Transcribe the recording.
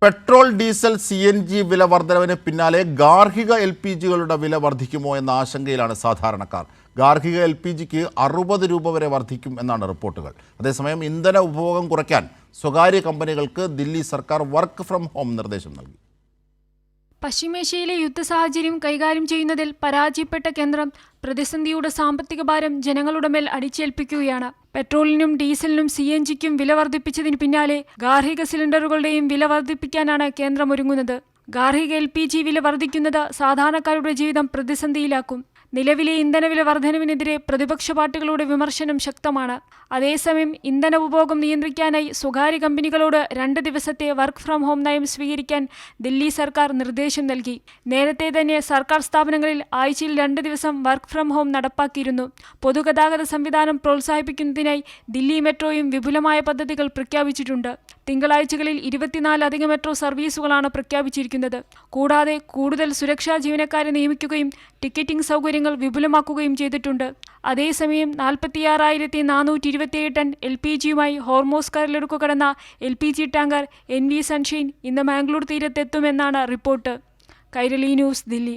Petrol, diesel, CNG വില വർധനവിന് പിന്നാലെ ഗാർഹിക LPGകളുടെ വില വർദ്ധിക്കുമോ എന്ന ആശങ്കയിലാണ് സാധാരണക്കാർ. ഗാർഹിക LPGക്ക് 60 രൂപ വരെ വർദ്ധിക്കും എന്നാണ് റിപ്പോർട്ടുകൾ. അതേസമയം ഇന്ധന ഉപഭോഗം കുറയ്ക്കാൻ സ്വകാര്യ കമ്പനികൾക്ക് ദില്ലി സർക്കാർ വർക്ക് ഫ്രം ഹോം നിർദ്ദേശം നൽകി. പശ്ചിമേഷ്യയിലെ യുദ്ധ സാഹചര്യം കൈകാര്യം ചെയ്യുന്നതിൽ പരാജയപ്പെട്ട കേന്ദ്രം പ്രതിസന്ധിയുടെ സാമ്പത്തിക ഭാരം ജനങ്ങളുടെ മേൽ അടിച്ചേൽപ്പിക്കുകയാണ്. പെട്രോളിനും ഡീസലിനും CNGക്കും വില വർദ്ധിപ്പിച്ചതിന് പിന്നാലെ ഗാർഹിക സിലിണ്ടറുകളുടെയും വില വർദ്ധിപ്പിക്കാനാണ് കേന്ദ്രം ഒരുങ്ങുന്നത്. ഗാർഹിക LPG വില വർദ്ധിക്കുന്നത് സാധാരണക്കാരുടെ ജീവിതം പ്രതിസന്ധിയിലാക്കും. നിലവിലെ ഇന്ധനവില വർധനവിനെതിരെ പ്രതിപക്ഷ പാർട്ടികളുടെ വിമർശനം ശക്തമാണ്. അതേസമയം ഇന്ധന ഉപഭോഗം നിയന്ത്രിക്കാനായി സ്വകാര്യ കമ്പനികളോട് 2 ദിവസത്തെ വർക്ക് ഫ്രം ഹോം നയം സ്വീകരിക്കാൻ ദില്ലി സർക്കാർ നിർദ്ദേശം നൽകി. നേരത്തെ തന്നെ സർക്കാർ സ്ഥാപനങ്ങളിൽ ആഴ്ചയിൽ 2 ദിവസം വർക്ക് ഫ്രം ഹോം നടപ്പാക്കിയിരുന്നു. പൊതുഗതാഗത സംവിധാനം പ്രോത്സാഹിപ്പിക്കുന്നതിനായി ദില്ലി മെട്രോയും വിപുലമായ പദ്ധതികൾ പ്രഖ്യാപിച്ചിട്ടുണ്ട്. തിങ്കളാഴ്ചകളിൽ 24 അധിക മെട്രോ സർവീസുകളാണ് പ്രഖ്യാപിച്ചിരിക്കുന്നത്. കൂടാതെ കൂടുതൽ സുരക്ഷാ ജീവനക്കാരെ നിയമിക്കുകയും ടിക്കറ്റിംഗ് സൗകര്യങ്ങൾ വിപുലമാക്കുകയും ചെയ്തിട്ടുണ്ട്. അതേസമയം 46,428 ടൺ LPGയുമായി ഹോർമോസ് കടലിടുക്ക് കടന്ന LPG ടാങ്കർ NV സൺഷൈൻ ഇന്ന് മാംഗ്ലൂർ തീരത്തെത്തുമെന്നാണ് റിപ്പോർട്ട്. കൈരളി ന്യൂസ്, ദില്ലി.